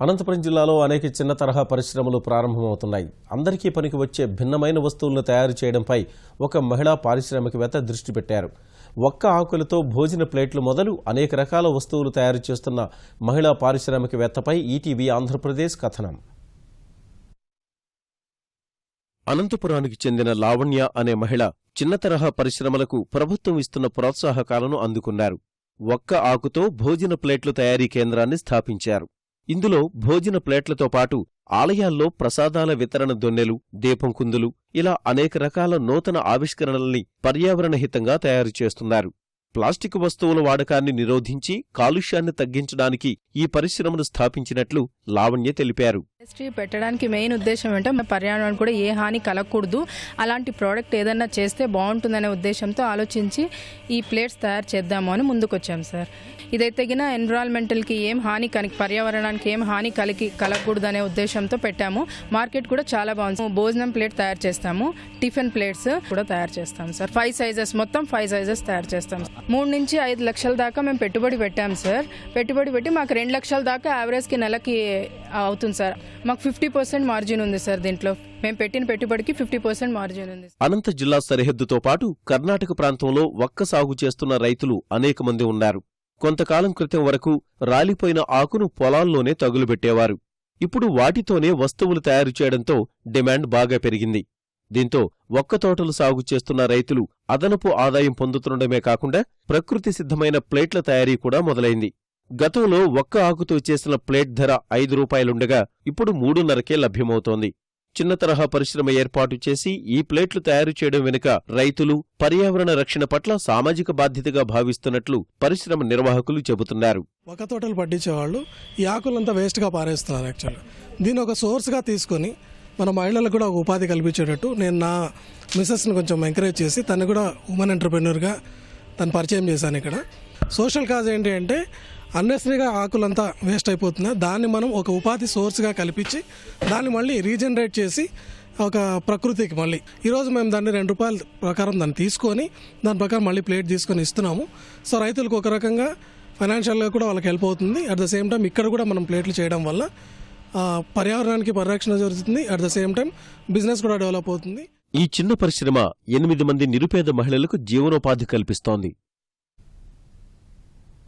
అనంతపురం జిల్లాలో అనేక చిన్న తరహా పరిశ్రమలు ప్రారంభమవుతున్నాయి. అందరికీ పనికి వచ్చే భిన్నమైన వస్తువులను తయారు చేయడంపై ఒక మహిళా పారిశ్రామికవేత్త దృష్టి పెట్టారు. ఒక్క ఆకులతో భోజన ప్లేట్లు మొదలు అనేక రకాల వస్తువులు తయారు చేస్తున్న మహిళా పారిశ్రామికవేత్తపై ఈటీవీ ఆంధ్రప్రదేశ్ కథనం. అనంతపురానికి చెందిన లావణ్య అనే మహిళ చిన్న తరహా పరిశ్రమలకు ప్రభుత్వం ఇస్తున్న ప్రోత్సాహకాలను అందుకున్నారు. ఒక్క ఆకుతో భోజన ప్లేట్లు తయారీ కేంద్రాన్ని స్థాపించారు. ఇందులో భోజన ప్లేట్లతో పాటు ఆలయాల్లో ప్రసాదాల వితరణ దొన్నెలు, దీపం కుందులు ఇలా అనేక రకాల నూతన ఆవిష్కరణల్ని పర్యావరణహితంగా తయారు చేస్తున్నారు. ప్లాస్టిక్ వస్తువుల వాడకాన్ని నిరోధించి కాలుష్యాన్ని తగ్గించడానికి ఈ పరిశ్రమను స్థాపించినట్లు లావణ్య తెలిపారు. ఇండస్ట్రీ పెట్టడానికి మెయిన్ ఉద్దేశం ఏంటంటే పర్యావరణానికి కూడా ఏ హాని కలగకూడదు, అలాంటి ప్రోడక్ట్ ఏదన్నా చేస్తే బాగుంటుందనే ఉద్దేశంతో ఆలోచించి ఈ ప్లేట్స్ తయారు చేద్దాము అని ముందుకొచ్చాం సార్. ఇదైతే ఎన్విరాన్మెంటల్కి ఏం హాని పర్యావరణానికి ఏం హాని కలగకూడదు అనే ఉద్దేశంతో పెట్టాము. మార్కెట్ కూడా చాలా బాగుంది. భోజనం ప్లేట్ తయారు చేస్తాము, టిఫిన్ ప్లేట్స్ కూడా తయారు చేస్తాం సార్. 5 సైజెస్ మొత్తం 5 సైజెస్ తయారు చేస్తాం. 3 నుంచి 5 లక్షల దాకా మేము పెట్టుబడి పెట్టాం సార్. పెట్టుబడి పెట్టి మాకు 2 లక్షల దాకా యావరేజ్కి నెలకి అవుతుంది సార్. మాకు 50% మార్జిన్ ఉంది సార్. దీంట్లో మేము పెట్టిన పెట్టుబడికి 50% మార్జిన్ ఉంది. అనంత జిల్లా సరిహద్దుతో పాటు కర్ణాటక ప్రాంతంలో ఒక్క సాగు చేస్తున్న రైతులు అనేక మంది ఉన్నారు. కొంతకాలం క్రితం వరకు రాలిపోయిన ఆకును పొలాల్లోనే తగులుబెట్టేవారు. ఇప్పుడు వాటితోనే వస్తువులు తయారు చేయడంతో డిమాండ్ బాగా పెరిగింది. దీంతో ఒక్క తోటలు సాగు చేస్తున్న రైతులు అదనపు ఆదాయం పొందుతుండమే కాకుండా ప్రకృతి సిద్ధమైన ప్లేట్ల తయారీ కూడా మొదలైంది. గతంలో ఒక్క ఆకుతో చేసిన ప్లేట్ ధర 5 రూపాయలుండగా ఇప్పుడు 3.5కే లభ్యమవుతోంది. చిన్న తరహా పరిశ్రమ ఏర్పాటు చేసి ఈ ప్లేట్లు తయారు చేయడం వెనుక రైతులు పర్యావరణ రక్షణ పట్ల సామాజిక బాధ్యతగా భావిస్తున్నట్లు పరిశ్రమ నిర్వాహకులు చెబుతున్నారు. ఒక తోటలు పట్టించేవాళ్ళు ఈ ఆకులంతా వేస్ట్గా పారేస్తున్నారు. యాక్చువల్గా దీన్ని ఒక సోర్స్గా తీసుకొని మన మహిళలకు కూడా ఒక ఉపాధి కల్పించేటట్టు నేను నా మిసెస్ని కొంచెం ఎంకరేజ్ చేసి తను కూడా ఉమెన్ ఎంటర్ప్రెన్యూర్గా తను పరిచయం చేశాను. ఇక్కడ సోషల్ కాజ్ ఏంటి అంటే అన్నెసరీగా ఆకులంతా వేస్ట్ అయిపోతుంది. దాన్ని మనం ఒక ఉపాధి సోర్స్గా కల్పించి దాన్ని మళ్ళీ రీజనరేట్ చేసి ఒక ప్రకృతికి మళ్ళీ ఈరోజు మేము దాన్ని 2 రూపాయల ప్రకారం దాన్ని తీసుకొని దాని ప్రకారం మళ్ళీ ప్లేట్ తీసుకొని ఇస్తున్నాము. సో రైతులకు ఒక రకంగా ఫైనాన్షియల్గా కూడా వాళ్ళకి హెల్ప్ అవుతుంది. అట్ ద సేమ్ టైం ఇక్కడ కూడా మనం ప్లేట్లు చేయడం వల్ల పర్యావరణానికి పరిరక్షణ జరుగుతుంది. At the same time business కూడా డెవలప్ అవుతుంది. ఈ చిన్న పరిశ్రమ 8 మంది నిరుపేద మహిళలకు జీవనోపాధి కల్పిస్తోంది.